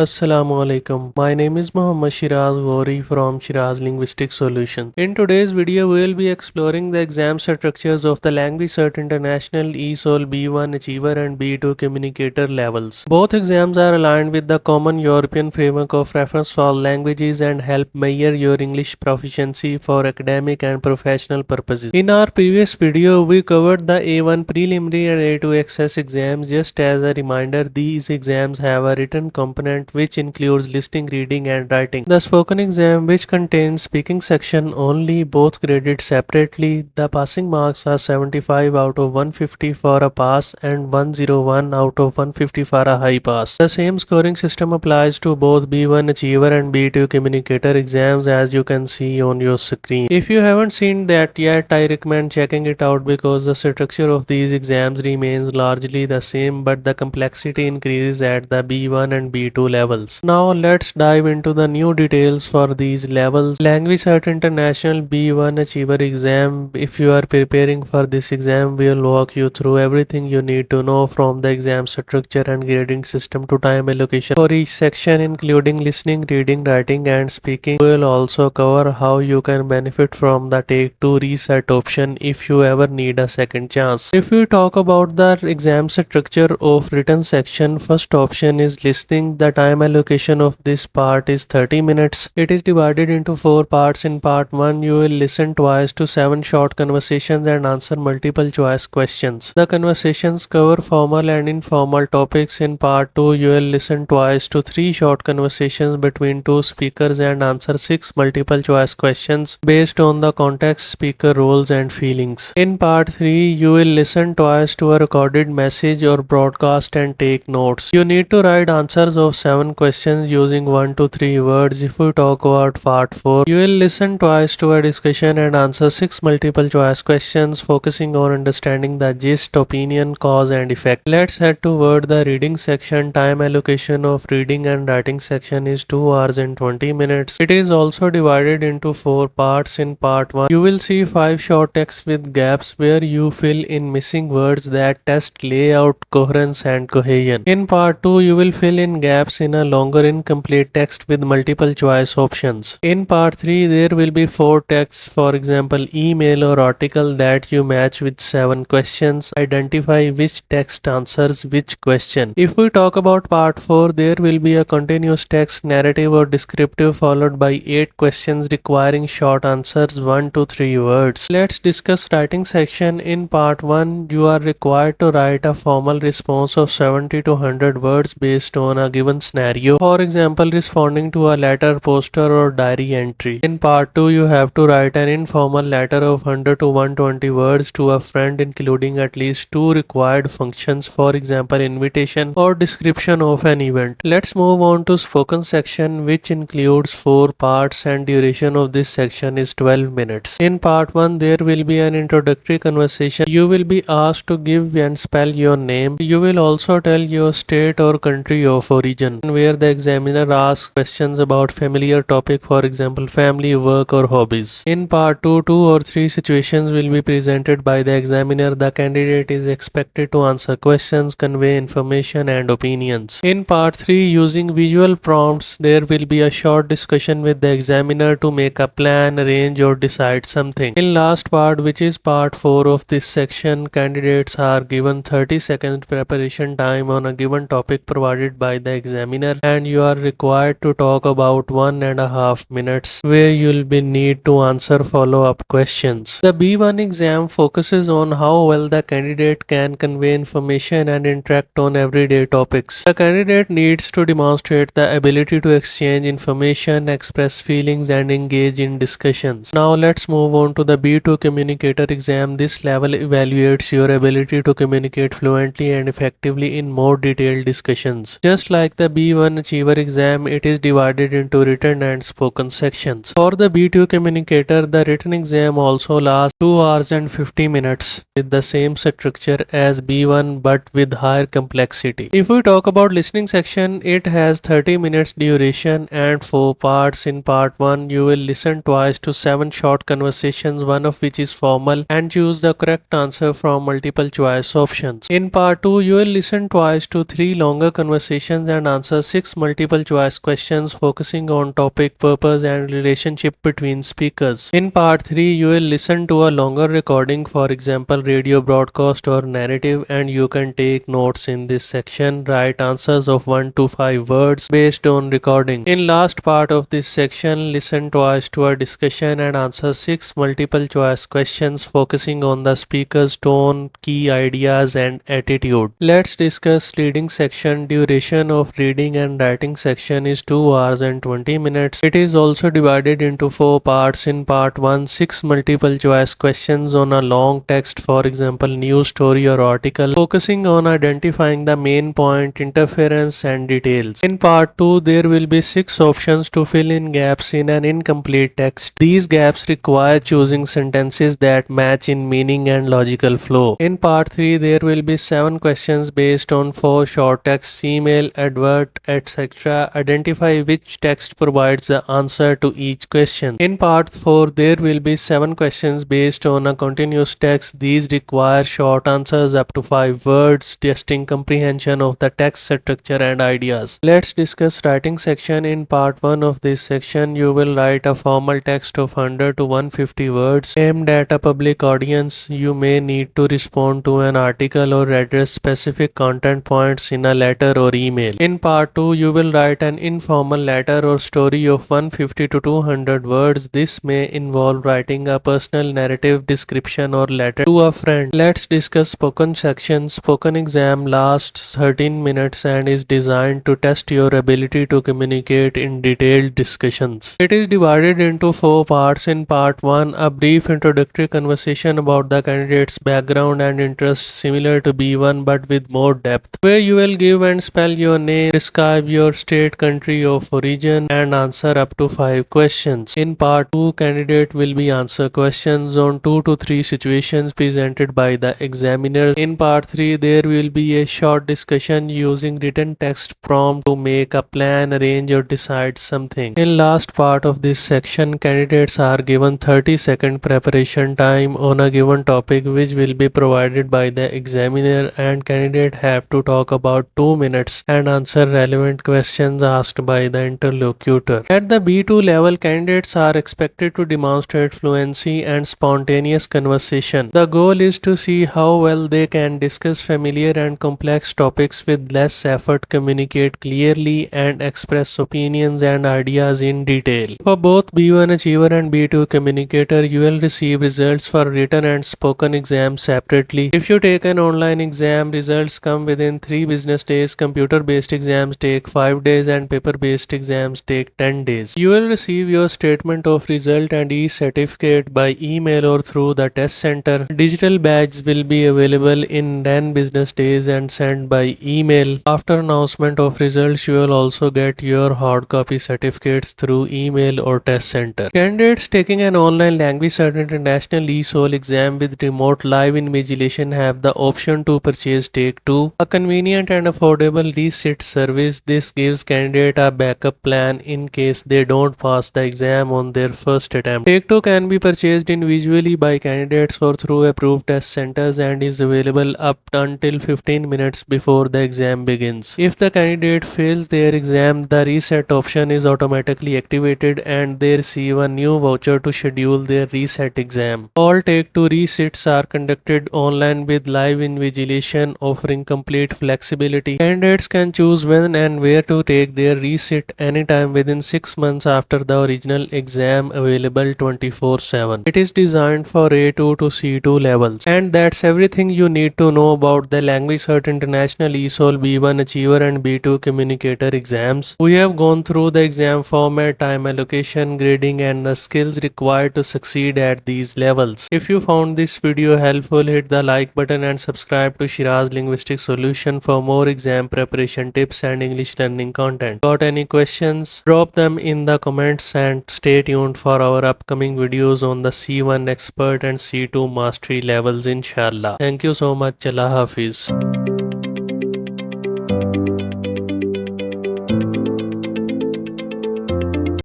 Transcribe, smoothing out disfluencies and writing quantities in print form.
Assalamu alaikum. My name is Muhammad Sheraz from Sheraz Linguistic Solutions. In today's video, we will be exploring the exam structures of the LanguageCert International ESOL B1 Achiever and B2 Communicator levels. Both exams are aligned with the common European framework of reference for all languages and help measure your English proficiency for academic and professional purposes. In our previous video, we covered the A1 preliminary and A2 access exams. Just as a reminder, these exams have a written component which includes listening, reading and writing. The spoken exam, which contains speaking section only, both graded separately. The passing marks are 75 out of 150 for a pass and 101 out of 150 for a high pass. The same scoring system applies to both B1 Achiever and B2 Communicator exams, as you can see on your screen. If you haven't seen that yet, I recommend checking it out because the structure of these exams remains largely the same, but the complexity increases at the B1 and B2 levels. Now let's dive into the new details for these levels. LanguageCert International B1 Achiever exam. If you are preparing for this exam, we will walk you through everything you need to know, from the exam structure and grading system to time allocation for each section, including listening, reading, writing and speaking. We will also cover how you can benefit from the Take2 reset option if you ever need a second chance. If we talk about the exam structure of written section, first option is listening. The time allocation of this part is 30 minutes. It is divided into 4 parts. In part 1, you will listen twice to 7 short conversations and answer multiple choice questions. The conversations cover formal and informal topics. In part 2, you will listen twice to 3 short conversations between 2 speakers and answer 6 multiple choice questions based on the context, speaker roles and feelings. In part 3, you will listen twice to a recorded message or broadcast and take notes. You need to write answers of 7 questions using 1 to 3 words. If we talk about part 4, you will listen twice to a discussion and answer 6 multiple choice questions, focusing on understanding the gist, opinion, cause and effect. Let's head toward the reading section. Time allocation of reading and writing section is 2 hours and 20 minutes. It is also divided into 4 parts. In part 1, you will see 5 short texts with gaps where you fill in missing words that test layout, coherence and cohesion. In part 2, you will fill in gaps in a longer incomplete text with multiple choice options. In part 3, there will be 4 texts, for example email or article, that you match with 7 questions. Identify which text answers which question. If we talk about part 4, there will be a continuous text, narrative or descriptive, followed by 8 questions requiring short answers, 1 to 3 words. Let's discuss writing section. In part 1, you are required to write a formal response of 70 to 100 words based on a given scenario. For example, responding to a letter, poster or diary entry. In part 2, you have to write an informal letter of 100 to 120 words to a friend, including at least 2 required functions, for example invitation or description of an event. Let's move on to spoken section, which includes 4 parts, and duration of this section is 12 minutes. In part 1, there will be an introductory conversation. You will be asked to give and spell your name. You will also tell your state or country of origin, where the examiner asks questions about familiar topic, for example family, work or hobbies. In part 2, 2 or 3 situations will be presented by the examiner. The candidate is expected to answer questions, convey information and opinions. In part 3, using visual prompts, there will be a short discussion with the examiner to make a plan, arrange or decide something. In last part, which is part 4 of this section, candidates are given 30 seconds preparation time on a given topic provided by the examiner, and you are required to talk about 1.5 minutes, where you'll be need to answer follow-up questions. The B1 exam focuses on how well the candidate can convey information and interact on everyday topics. The candidate needs to demonstrate the ability to exchange information, express feelings and engage in discussions. Now let's move on to the B2 Communicator exam. This level evaluates your ability to communicate fluently and effectively in more detailed discussions. Just like the B1 Achiever exam, it is divided into written and spoken sections. For the B2 Communicator, the written exam also lasts 2 hours and 50 minutes with the same structure as B1 but with higher complexity. If we talk about listening section, it has 30 minutes duration and 4 parts. In part 1, you will listen twice to 7 short conversations, one of which is formal, and choose the correct answer from multiple choice options. In part 2, you will listen twice to 3 longer conversations and answer answer 6 multiple choice questions focusing on topic, purpose, and relationship between speakers. In part 3, you will listen to a longer recording, for example, radio broadcast or narrative, and you can take notes in this section. Write answers of 1 to 5 words based on recording. In last part of this section, listen twice to a discussion and answer 6 multiple choice questions focusing on the speaker's tone, key ideas, and attitude. Let's discuss reading section. Duration of reading and writing section is 2 hours and 20 minutes. It is also divided into 4 parts. In part 1, 6 multiple choice questions on a long text, for example, news story or article, focusing on identifying the main point, interference, and details. In part 2, there will be 6 options to fill in gaps in an incomplete text. These gaps require choosing sentences that match in meaning and logical flow. In part 3, there will be 7 questions based on 4 short texts, email, advert, etc. Identify which text provides the answer to each question. In part 4, there will be 7 questions based on a continuous text. These require short answers up to 5 words, testing comprehension of the text structure and ideas. Let's discuss writing section. In part 1 of this section, you will write a formal text of 100 to 150 words aimed at a public audience. You may need to respond to an article or address specific content points in a letter or email. In part 2, you will write an informal letter or story of 150 to 200 words. This may involve writing a personal narrative, description, or letter to a friend. Let's discuss spoken section. Spoken exam lasts 13 minutes and is designed to test your ability to communicate in detailed discussions. It is divided into 4 parts. In part 1, a brief introductory conversation about the candidate's background and interests, similar to B1 but with more depth, where you will give and spell your name, describe your state, country of origin, and answer up to 5 questions. In part 2, candidate will be answer questions on 2 to 3 situations presented by the examiner. In part 3, there will be a short discussion using written text prompt to make a plan, arrange, or decide something. In last part of this section, candidates are given 30-second preparation time on a given topic, which will be provided by the examiner, and candidate have to talk about 2 minutes and answer relevant questions asked by the interlocutor. At the B2 level, candidates are expected to demonstrate fluency and spontaneous conversation. The goal is to see how well they can discuss familiar and complex topics with less effort, communicate clearly, and express opinions and ideas in detail. For both B1 Achiever and B2 Communicator, you will receive results for written and spoken exams separately. If you take an online exam, results come within 3 business days. Computer-based exams take 5 days and paper-based exams take 10 days. You will receive your statement of result and e-certificate by email or through the test center. Digital badges will be available in 10 business days and sent by email. After announcement of results, you will also get your hard copy certificates through email or test center. Candidates taking an online LanguageCert International ESOL exam with remote live invigilation have the option to purchase Take2, a convenient and affordable resit service. This gives candidate a backup plan in case they don't pass the exam on their first attempt. Take2 can be purchased individually by candidates or through approved test centers and is available up until 15 minutes before the exam begins. If the candidate fails their exam, the reset option is automatically activated and they receive a new voucher to schedule their reset exam. All Take2 resits are conducted online with live invigilation, offering complete flexibility. Candidates can choose when and where to take their resit anytime within 6 months after the original exam, available 24/7. It is designed for A2 to C2 levels. And that's everything you need to know about the LanguageCert International ESOL B1 Achiever and B2 Communicator exams. We have gone through the exam format, time allocation, grading, and the skills required to succeed at these levels. If you found this video helpful, hit the like button and subscribe to Sheraz Linguistic Solution for more exam preparation tips and English learning content. Got any questions? Drop them in the comments and stay tuned for our upcoming videos on the C1 expert and C2 mastery levels, inshallah. Thank you so much. Allah Hafiz.